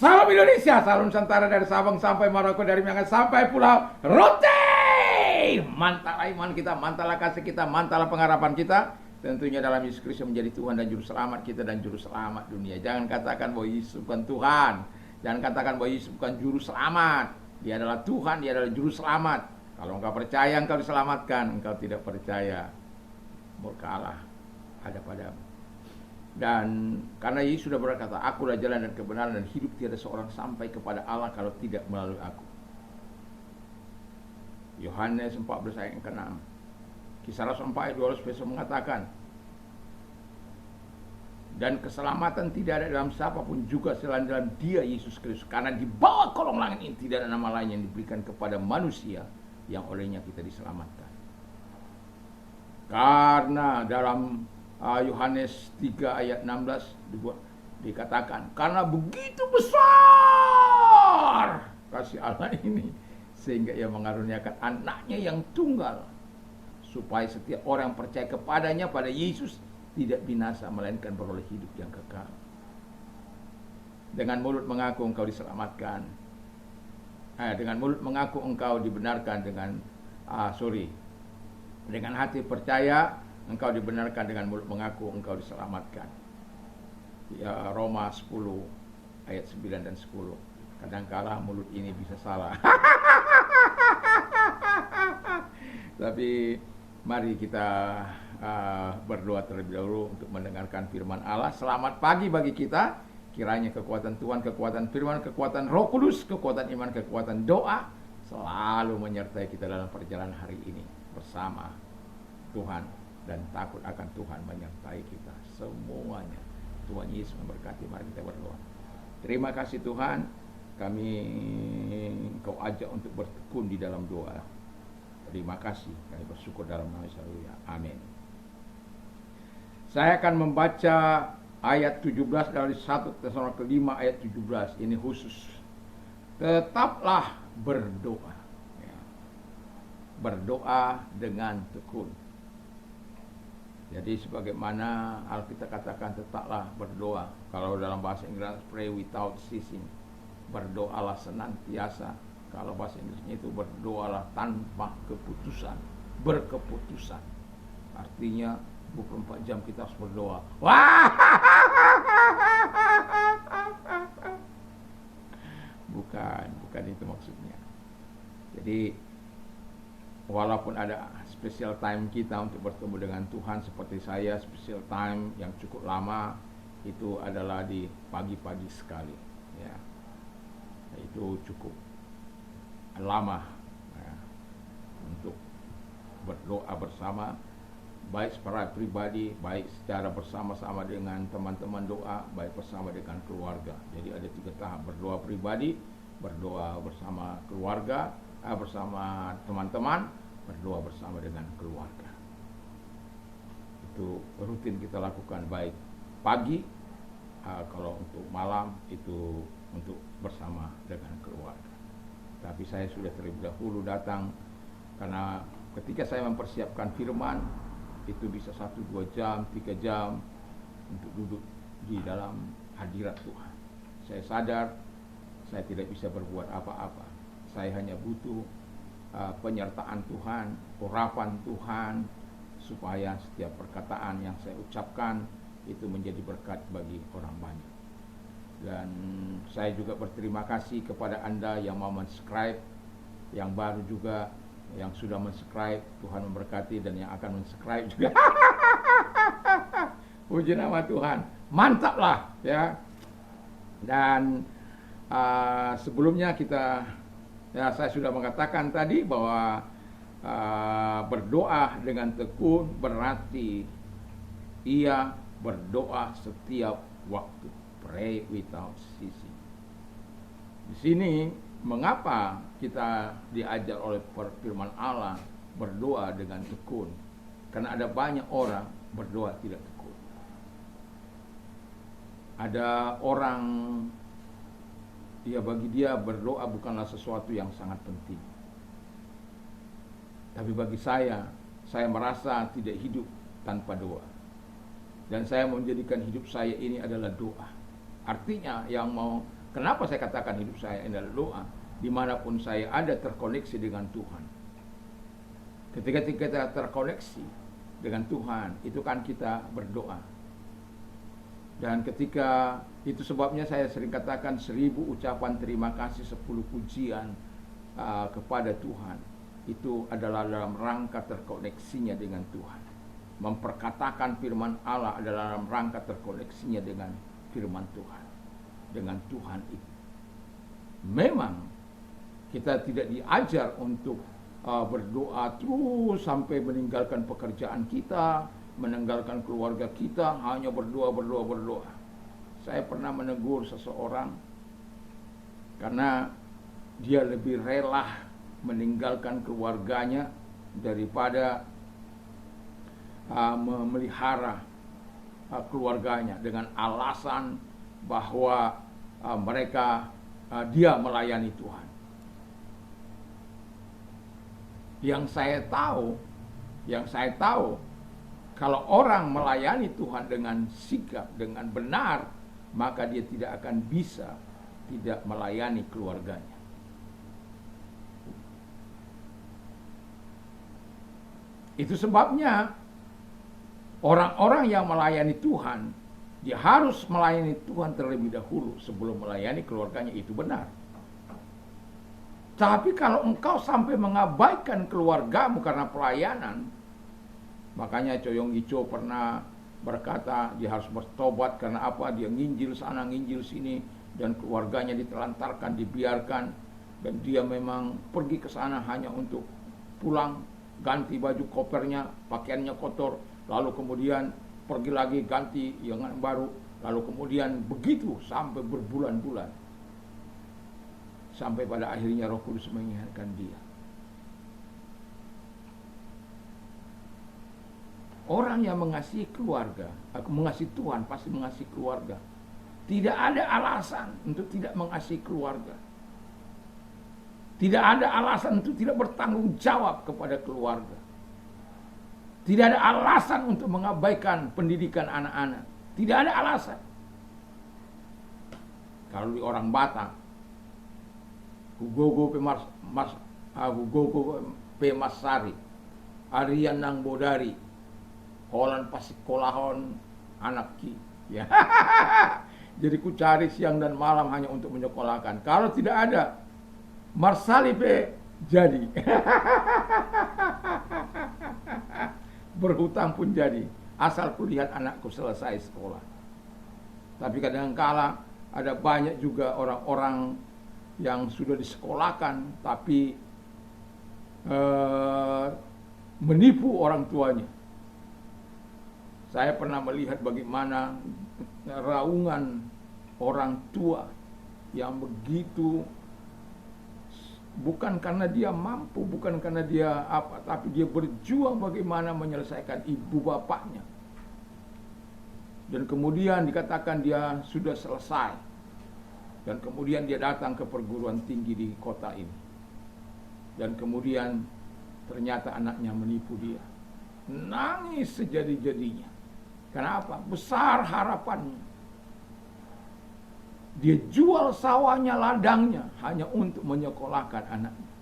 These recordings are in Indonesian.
Salam Indonesia, salam Nusantara dari Sabang sampai Maroko, dari Miangas sampai Pulau Rote. Mantaplah iman kita, mantaplah kasih kita, mantaplah pengharapan kita. Tentunya dalam Yesus Kristus menjadi Tuhan dan Juru Selamat kita dan Juru Selamat dunia. Jangan katakan bahwa Yesus bukan Tuhan. Jangan katakan bahwa Yesus bukan Juru Selamat. Dia adalah Tuhan, Dia adalah Juru Selamat. Kalau engkau percaya engkau diselamatkan, engkau tidak percaya, murka Allah ada padamu. Dan karena Yesus sudah berkata, akulah jalan dan kebenaran dan hidup, tiada seorang sampai kepada Allah kalau tidak melalui aku. Yohanes 14 ayat yang ke-6. Kisah Rasul 4 ayat 12 mengatakan, dan keselamatan tidak ada dalam siapapun juga selain dalam Dia Yesus Kristus, karena di bawah kolong langit ini tidak ada nama lain yang diberikan kepada manusia yang olehnya kita diselamatkan. Karena dalam Yohanes 3 ayat 16 dikatakan, karena begitu besar kasih Allah ini, sehingga Ia mengaruniakan anaknya yang tunggal, supaya setiap orang yang percaya kepadanya, pada Yesus, tidak binasa, melainkan beroleh hidup yang kekal. Dengan mulut mengaku engkau diselamatkan, dengan mulut mengaku engkau dibenarkan, dengan hati percaya engkau dibenarkan, dengan mulut mengaku engkau diselamatkan. Ya, Roma 10 ayat 9 dan 10. Kadangkala mulut ini bisa salah. Tapi mari kita berdoa terlebih dahulu untuk mendengarkan firman Allah. Selamat pagi bagi kita. Kiranya kekuatan Tuhan, kekuatan firman, kekuatan Roh Kudus, kekuatan iman, kekuatan doa selalu menyertai kita dalam perjalanan hari ini bersama Tuhan, dan takut akan Tuhan menyertai kita semuanya. Tuhan Yesus memberkati. Mari kita berdoa. Terima kasih Tuhan, kami Kau ajak untuk bertekun di dalam doa. Terima kasih, kami bersyukur dalam nama Yesus. Amin. Saya akan membaca ayat 17 dari 1 Tesalonika 5 ayat 17. Ini khusus. Tetaplah berdoa. Ya. Berdoa dengan tekun. Jadi sebagaimana Alkitab katakan, tetaplah berdoa. Kalau dalam bahasa Inggris, pray without ceasing. Berdoalah senantiasa. Kalau bahasa Inggrisnya itu berdoalah tanpa keputusan, berkeputusan. Artinya 24 jam kita harus berdoa. Wah! Bukan itu maksudnya. Jadi walaupun ada special time kita untuk bertemu dengan Tuhan, seperti saya, special time yang cukup lama itu adalah di pagi-pagi sekali, ya. Itu cukup lama ya, untuk berdoa bersama, baik secara pribadi, baik secara bersama-sama dengan teman-teman doa, baik bersama dengan keluarga. Jadi ada 3 tahap: berdoa pribadi, berdoa bersama keluarga, bersama teman-teman, berdoa bersama dengan keluarga. Itu rutin kita lakukan, baik pagi, kalau untuk malam itu untuk bersama dengan keluarga. Tapi saya sudah terlebih dahulu datang, karena ketika saya mempersiapkan firman, itu bisa 1-2 jam, 3 jam untuk duduk di dalam hadirat Tuhan. Saya sadar saya tidak bisa berbuat apa-apa. Saya hanya butuh penyertaan Tuhan, urapan Tuhan, supaya setiap perkataan yang saya ucapkan itu menjadi berkat bagi orang banyak. Dan saya juga berterima kasih kepada Anda yang mau subscribe, yang baru juga, yang sudah subscribe. Tuhan memberkati, dan yang akan subscribe juga. Puji nama Tuhan. Mantaplah ya. Dan sebelumnya saya sudah mengatakan tadi bahwa berdoa dengan tekun berarti ia berdoa setiap waktu. Pray without ceasing. Di sini mengapa kita diajar oleh firman Allah berdoa dengan tekun? Karena ada banyak orang berdoa tidak tekun. Ada orang, ya bagi dia berdoa bukanlah sesuatu yang sangat penting. Tapi bagi saya merasa tidak hidup tanpa doa. Dan saya menjadikan hidup saya ini adalah doa. Artinya yang mau Kenapa saya katakan hidup saya ini adalah doa? Dimanapun saya ada terkoneksi dengan Tuhan. Ketika kita terkoneksi dengan Tuhan, itu kan kita berdoa. Dan ketika itu sebabnya saya sering katakan 1000 ucapan terima kasih, 10 pujian kepada Tuhan. Itu adalah dalam rangka terkoneksinya dengan Tuhan. Memperkatakan firman Allah adalah dalam rangka terkoneksinya dengan firman Tuhan, dengan Tuhan itu. Memang kita tidak diajar untuk berdoa terus sampai meninggalkan pekerjaan kita, meninggalkan keluarga kita, hanya berdoa. Saya pernah menegur seseorang karena dia lebih rela meninggalkan keluarganya daripada memelihara keluarganya dengan alasan bahwa dia melayani Tuhan. Yang saya tahu, kalau orang melayani Tuhan dengan sigap, dengan benar, maka dia tidak akan bisa tidak melayani keluarganya. Itu sebabnya orang-orang yang melayani Tuhan, dia harus melayani Tuhan terlebih dahulu sebelum melayani keluarganya. Itu benar. Tapi kalau engkau sampai mengabaikan keluargamu karena pelayanan, makanya Choyong Icho pernah berkata dia harus bertobat karena apa? Dia nginjil sana, nginjil sini, dan keluarganya ditelantarkan, dibiarkan, dan dia memang pergi ke sana hanya untuk pulang, ganti baju kopernya, pakaiannya kotor, lalu kemudian pergi lagi ganti yang baru, lalu kemudian begitu sampai berbulan-bulan. Sampai pada akhirnya Roh Kudus mengingatkan dia. Orang yang mengasihi keluarga, mengasihi Tuhan pasti mengasihi keluarga. Tidak ada alasan untuk tidak mengasihi keluarga. Tidak ada alasan untuk tidak bertanggung jawab kepada keluarga. Tidak ada alasan untuk mengabaikan pendidikan anak-anak. Tidak ada alasan. Kalau di orang Batak, Hugogo Pemasari, Arian Nang Bodari, Holan Pasikolahon Anakki. Ya. Jadi ku cari siang dan malam hanya untuk menyekolahkan. Kalau tidak ada, Marsalipe jadi. Berhutang pun jadi. Asal ku lihat anakku selesai sekolah. Tapi kadang-kala ada banyak juga orang-orang yang sudah disekolahkan tapi menipu orang tuanya. Saya pernah melihat bagaimana raungan orang tua yang begitu, bukan karena dia mampu, bukan karena dia apa, tapi dia berjuang bagaimana menyelesaikan ibu bapaknya. Dan kemudian dikatakan dia sudah selesai. Dan kemudian dia datang ke perguruan tinggi di kota ini. Dan kemudian ternyata anaknya menipu dia. Nangis sejadi-jadinya. Kenapa? Besar harapannya. Dia jual sawahnya, ladangnya hanya untuk menyekolahkan anaknya.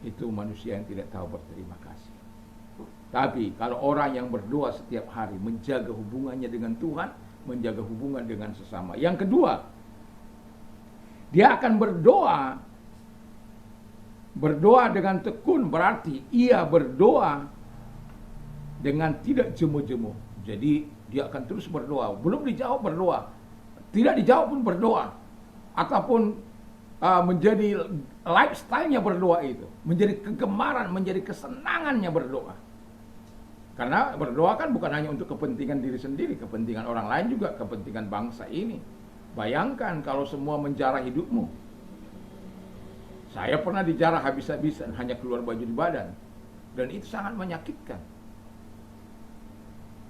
Itu manusia yang tidak tahu berterima kasih. Tapi kalau orang yang berdoa setiap hari, menjaga hubungannya dengan Tuhan, menjaga hubungan dengan sesama. Yang kedua, dia akan berdoa dengan tekun, berarti ia berdoa dengan tidak jemu-jemu. Jadi dia akan terus berdoa, belum dijawab berdoa, tidak dijawab pun berdoa, ataupun menjadi lifestyle-nya berdoa itu, menjadi kegemaran, menjadi kesenangannya berdoa. Karena berdoa kan bukan hanya untuk kepentingan diri sendiri, kepentingan orang lain juga, kepentingan bangsa ini. Bayangkan kalau semua menjarah hidupmu. Saya pernah dijarah habis-habisan, hanya keluar baju di badan. Dan itu sangat menyakitkan.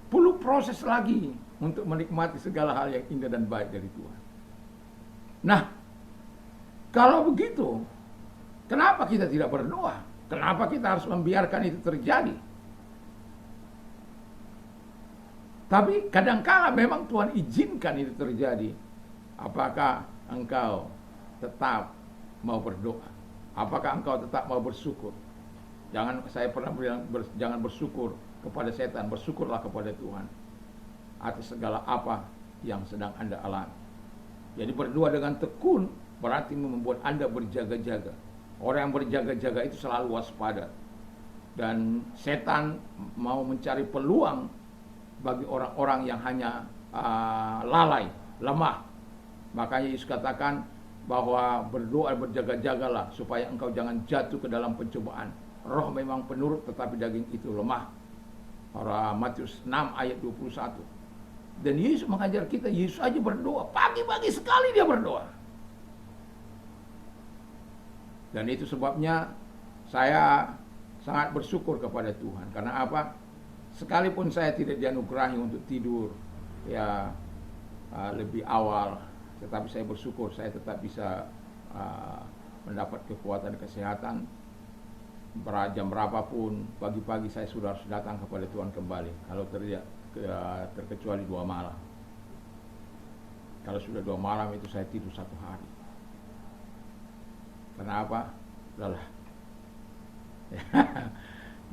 Perlu proses lagi untuk menikmati segala hal yang indah dan baik dari Tuhan. Nah, kalau begitu, kenapa kita tidak berdoa? Kenapa kita harus membiarkan itu terjadi? Tapi kadangkala memang Tuhan izinkan itu terjadi. Apakah engkau tetap mau berdoa? Apakah engkau tetap mau bersyukur? Saya pernah bilang, jangan bersyukur kepada setan, bersyukurlah kepada Tuhan atas segala apa yang sedang Anda alami. Jadi berdoa dengan tekun berarti membuat Anda berjaga-jaga. Orang yang berjaga-jaga itu selalu waspada. Dan setan mau mencari peluang bagi orang-orang yang hanya lalai, lemah. Makanya Yesus katakan bahwa berdoa berjaga-jagalah supaya engkau jangan jatuh ke dalam pencobaan. Roh memang penurut tetapi daging itu lemah. Matius 6 ayat 21. Dan Yesus mengajar kita, Yesus aja berdoa, pagi-pagi sekali dia berdoa. Dan itu sebabnya saya sangat bersyukur kepada Tuhan. Karena apa? Sekalipun saya tidak dianugerahi untuk tidur ya lebih awal, tetapi saya bersyukur saya tetap bisa mendapat kekuatan dan kesehatan. Jam berapapun, pagi-pagi saya sudah harus datang kepada Tuhan kembali. Kalau terkecuali 2 malam. Kalau sudah 2 malam itu saya tidur 1 hari. Kenapa? Lelah.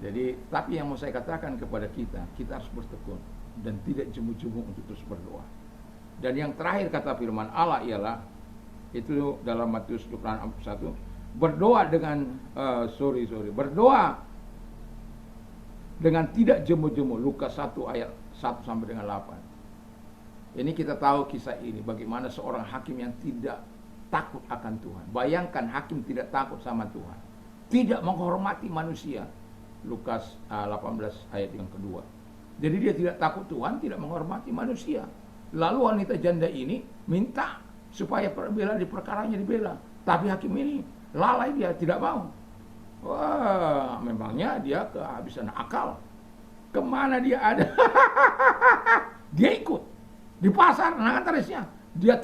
Jadi, tapi yang mau saya katakan kepada kita harus bertekun dan tidak jemu-jemu untuk terus berdoa. Dan yang terakhir kata firman Allah ialah itu dalam Matius 26:1, berdoa dengan berdoa dengan tidak jemu-jemu. Lukas 1 ayat 1 sampai dengan 8. Ini kita tahu kisah ini bagaimana seorang hakim yang tidak takut akan Tuhan. Bayangkan hakim tidak takut sama Tuhan, tidak menghormati manusia. Lukas 18 ayat yang kedua. Jadi dia tidak takut Tuhan, tidak menghormati manusia. Lalu wanita janda ini minta supaya bela di perkaranya dibela. Tapi hakim ini lalai, dia tidak mau. Wah, memangnya dia kehabisan akal. Kemana dia ada? Dia ikut. Di pasar, nangantarisnya. Dia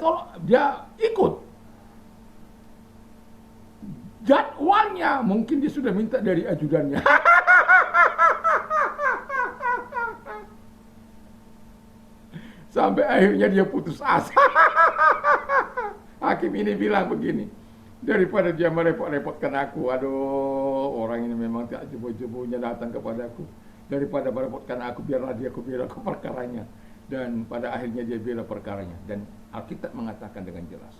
ikut. Jadwalnya mungkin dia sudah minta dari ajudannya. Sampai akhirnya dia putus asa. Hakim ini bilang begini, daripada dia merepot-repotkan aku, aduh orang ini memang tak jebo-jebonya datang kepadaku, daripada merepotkan aku, biarlah dia bela ke perkaranya. Dan pada akhirnya dia bela perkaranya. Dan Alkitab mengatakan dengan jelas,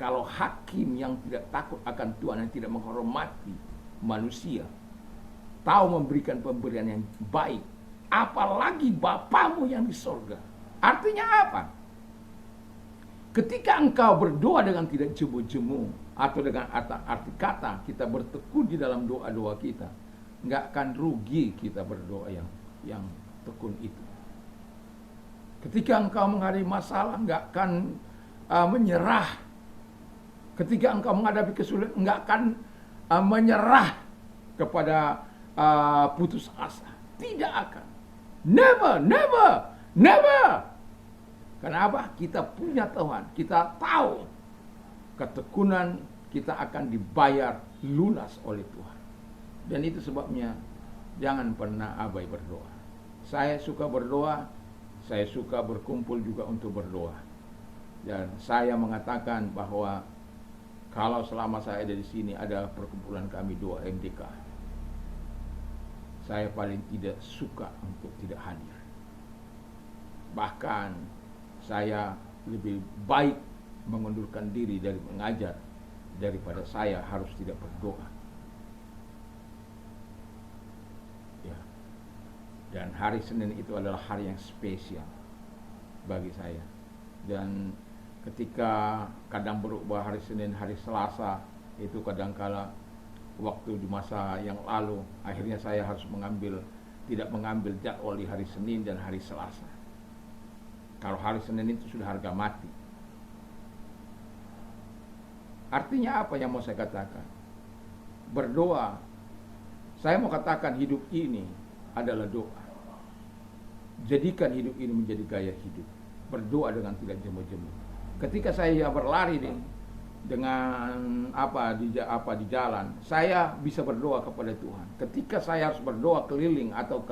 kalau hakim yang tidak takut akan Tuhan, yang tidak menghormati manusia, tahu memberikan pemberian yang baik, apalagi Bapamu yang di sorga. Artinya apa? Ketika engkau berdoa dengan tidak jemu-jemu, atau dengan arti kata kita bertekun di dalam doa-doa kita, nggak akan rugi kita berdoa yang tekun itu. Ketika engkau menghadapi masalah, nggak akan menyerah. Ketika engkau menghadapi kesulitan, nggak akan menyerah kepada putus asa. Tidak akan. Never, never, never. Kenapa? Kita punya Tuhan. Kita tahu ketekunan kita akan dibayar lunas oleh Tuhan. Dan itu sebabnya jangan pernah abai berdoa. Saya suka berdoa, saya suka berkumpul juga untuk berdoa. Dan saya mengatakan bahwa kalau selama saya ada di sini ada perkumpulan kami doa MDK, saya paling tidak suka untuk tidak hadir. Bahkan saya lebih baik mengundurkan diri dari mengajar daripada saya harus tidak berdoa. Ya. Dan hari Senin itu adalah hari yang spesial bagi saya. Dan ketika kadang berubah hari Senin, hari Selasa, itu kadangkala waktu di masa yang lalu, akhirnya saya harus tidak mengambil jadwal di hari Senin dan hari Selasa. Kalau hari Senin itu sudah harga mati. Artinya apa yang mau saya katakan? Berdoa. Saya mau katakan hidup ini adalah doa. Jadikan hidup ini menjadi gaya hidup. Berdoa dengan tidak jemu-jemu. Ketika saya berlari dengan di jalan, saya bisa berdoa kepada Tuhan. Ketika saya harus berdoa keliling atau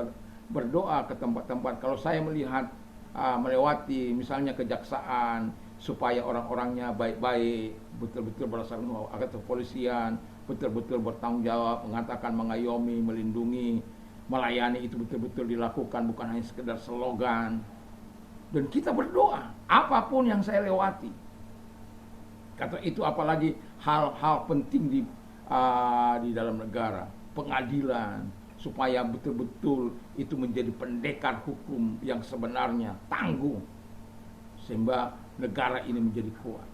berdoa ke tempat-tempat, kalau saya melihat melewati misalnya kejaksaan, supaya orang-orangnya baik-baik, betul-betul berdasarkan agar kepolisian, betul-betul bertanggung jawab, mengatakan, mengayomi, melindungi, melayani itu betul-betul dilakukan, bukan hanya sekedar slogan. Dan kita berdoa, apapun yang saya lewati. Kata itu apalagi hal-hal penting di dalam negara, pengadilan, supaya betul-betul itu menjadi pendekar hukum yang sebenarnya tangguh, sehingga negara ini menjadi kuat.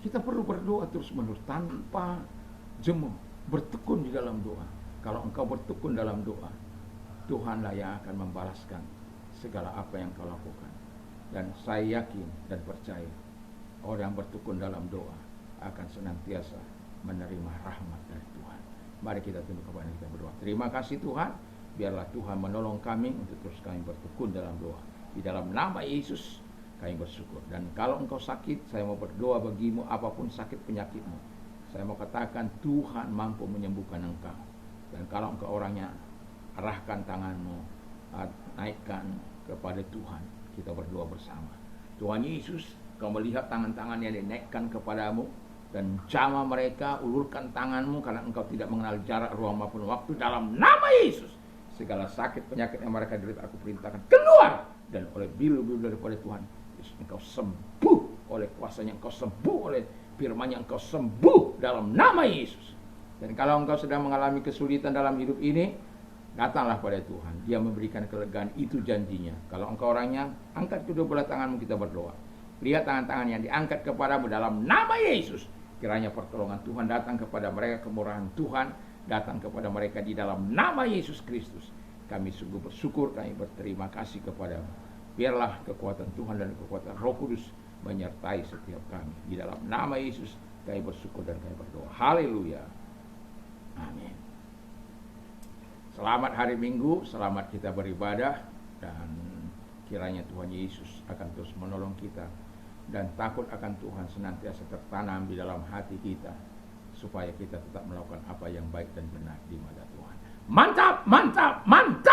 Kita perlu berdoa terus-menerus tanpa jemu, bertekun di dalam doa. Kalau engkau bertekun dalam doa, Tuhanlah yang akan membalaskan segala apa yang kau lakukan. Dan saya yakin dan percaya, orang yang bertekun dalam doa akan senantiasa menerima rahmat dari Tuhan. Mari kita tunduk kepada kita berdoa. Terima kasih Tuhan, biarlah Tuhan menolong kami untuk terus kami bertekun dalam doa. Di dalam nama Yesus kami bersyukur. Dan kalau engkau sakit, saya mau berdoa bagimu, apapun sakit penyakitmu, saya mau katakan Tuhan mampu menyembuhkan engkau. Dan kalau engkau orangnya, arahkan tanganmu, naikkan kepada Tuhan. Kita berdoa bersama. Tuhan Yesus, kau melihat tangan-tangan yang dinaikkan kepadamu, dan jamah mereka, ulurkan tanganmu, karena engkau tidak mengenal jarak, ruang maupun waktu. Dalam nama Yesus, segala sakit penyakit yang mereka derita, aku perintahkan keluar. Dan oleh bilu-bilu daripada Tuhan Yesus, engkau sembuh oleh kuasanya, engkau sembuh oleh firman-Nya, engkau sembuh dalam nama Yesus. Dan kalau engkau sedang mengalami kesulitan dalam hidup ini, datanglah pada Tuhan. Dia memberikan kelegaan, itu janjinya. Kalau engkau orangnya, angkat kedua belah tanganmu, kita berdoa. Lihat tangan-tangan yang diangkat kepadamu dalam nama Yesus. Kiranya pertolongan Tuhan datang kepada mereka, kemurahan Tuhan datang kepada mereka di dalam nama Yesus Kristus. Kami sungguh bersyukur, kami berterima kasih kepadamu. Biarlah kekuatan Tuhan dan kekuatan Roh Kudus menyertai setiap kami. Di dalam nama Yesus kami bersyukur dan kami berdoa. Haleluya. Amin. Selamat hari Minggu, selamat kita beribadah, dan kiranya Tuhan Yesus akan terus menolong kita, dan takut akan Tuhan senantiasa tertanam di dalam hati kita, supaya kita tetap melakukan apa yang baik dan benar di mata Tuhan. Mantap, mantap, mantap.